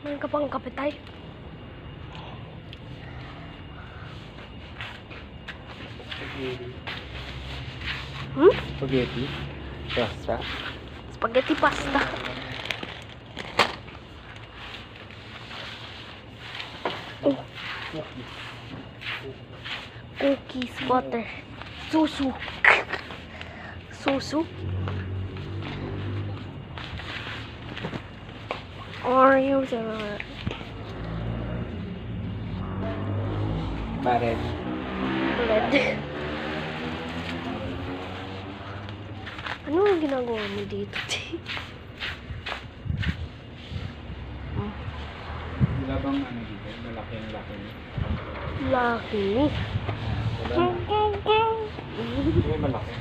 Meron ka pang kape tayo? Spaghetti. Hmm? Spaghetti. Pasta. Spaghetti pasta. Oh. Cookies, butter. Susu. Susu. Oreos. Baret. Bread. Ano ang ginagawa mo dito, T? Wala bang ano dito? Malaking laki. Laki. Wala na. Hindi malaki.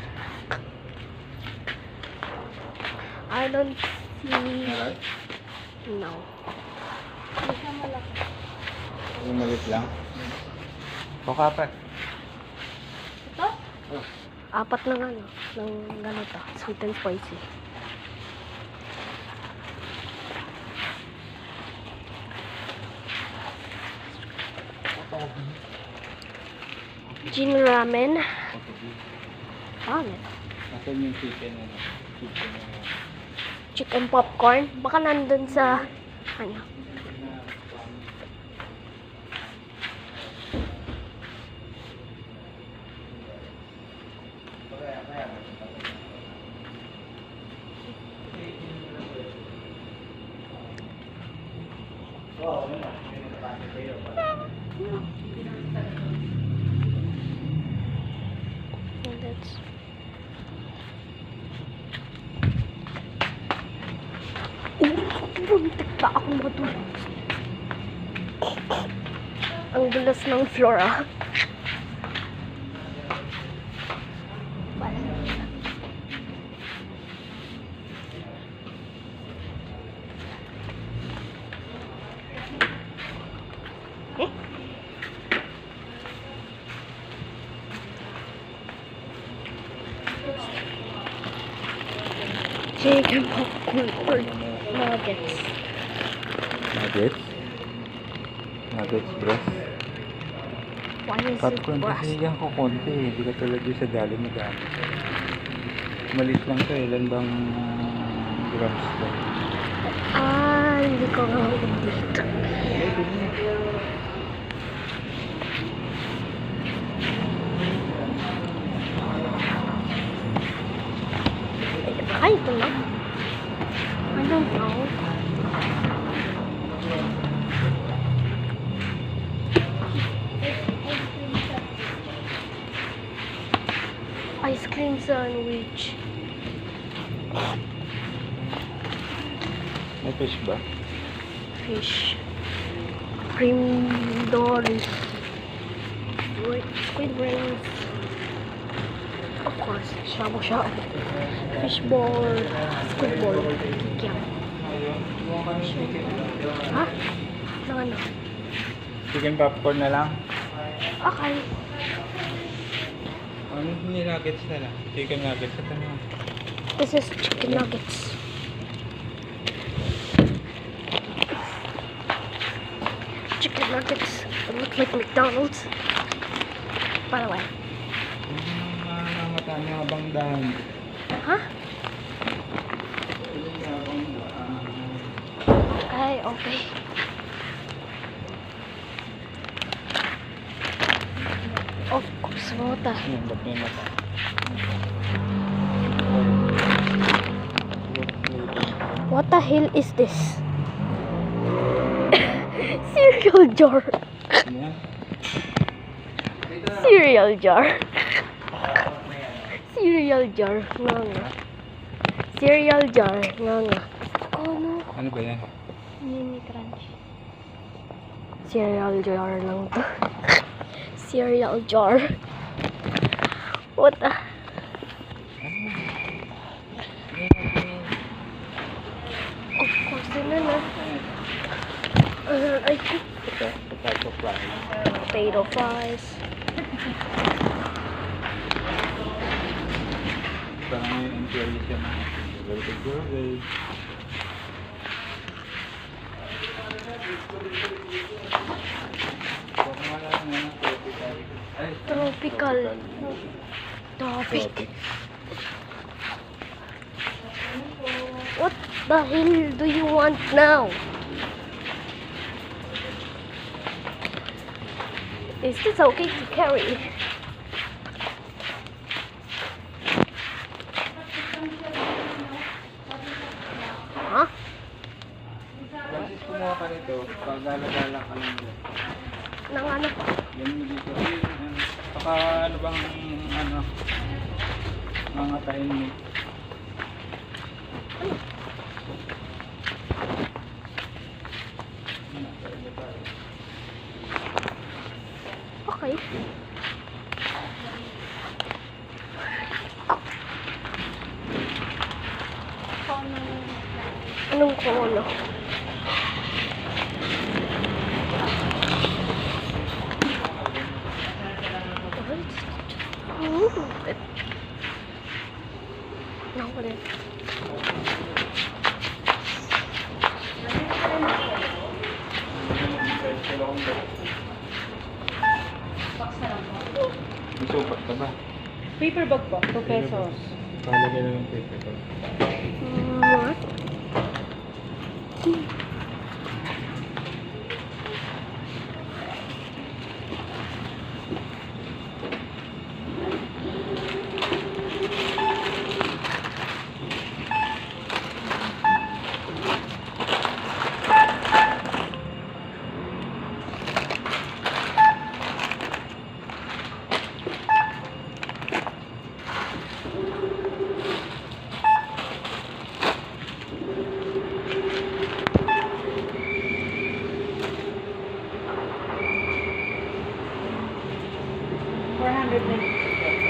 I don't see. Meron? No. Hindi siya malaki. Yung maliit lang. O kapat. Ito? Oh. Apat ng ano, ng ganito, sweet and spicy. Gin ramen. Pangit. Nasaan yung chicken ano? Chicken popcorn. Baka nandun sa, ano. And that's buntik pa akong matulog. Ang dulas ng floor, ah. Eh? Chicken popcorn or nuggets. Nuggets? Nuggets, bro. Why is Popcorn it kasi brass? yan ko konti eh. Hindi ka talaga sa dali mo dami. Malit lang to. Ilan bang grams to? Ah, hindi ko nga dito. Ay, ito na. I don't know. Ice cream sandwich. May fish ba? Fish. Cream doors. Squid brains. Of course, shabu-shabu. Fish ball. Squid ball. Kikiam. Ha? Nang ano? Chicken popcorn na lang? Okay. Ano yung nuggets na lang? Chicken nuggets. Ito na. This is chicken nuggets. Chicken nuggets. It looks like McDonald's. By the way. Mata niya habang dahan. Huh? Okay, okay. Of course, water. Yan, ba't may mata? What the hell is this? Cereal jar. Yan. Cereal jar. Cereal jar. Nga nga. Cereal jar. Nga nga. Oh no. Ano ba yan? Mini crunch. Cereal jar lang to. Cereal jar. What the? Of course, yun na. I think Potato fries. potato fries. Parang may inquiry siya na. Very good. Tropical topic. What the hell do you want now? Is this okay to carry? Huh? Francis, kumuha ka nito. Pag-gala-gala ka lang dyan. Nang ano? Yan mo dito. Baka ano bang ano mga tahimik. Okay. Anong kono? Ako rin. May supat ka ba? Paper bag po, 2 pesos. Palagay lang yung paper ko. What?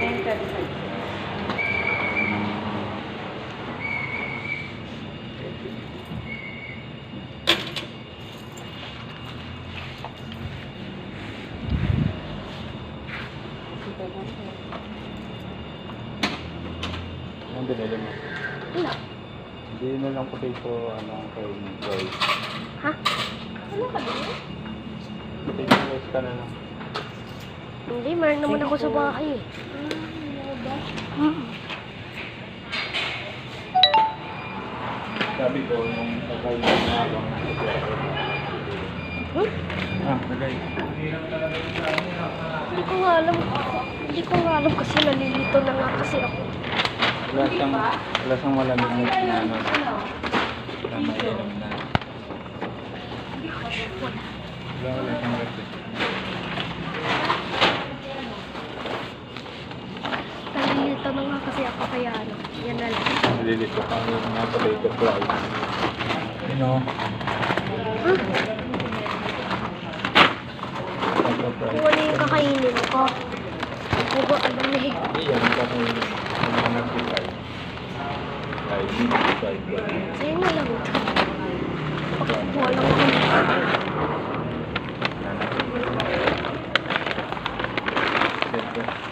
And 35. Ang binili mo? Wala. Hindi na lang potato, ano, kay rice. Ha? Ano ka din? Potato rice ka na lang. Hindi, meron naman ako sa bahay eh. Sabi ko, yung tagay na habang tagay. Hindi ko nga alam. Hindi ko nga alam kasi nalilito na nga kasi ako. Wala siyang malamig na ano. Na mainom na. Wala siyang recipe. Nalilito na nga kasi ako kaya ano. Yan na lang. Nalilito ka yung mga potato fry. You know? Potato fry. Kung ano yung kakainin ko. Hindi ko alam eh. Hindi yan ang kakainin. Yung mga nag-fry. Ay, hindi fry. Sa'yo na lang. Pagkukuha lang ako. Siyempre.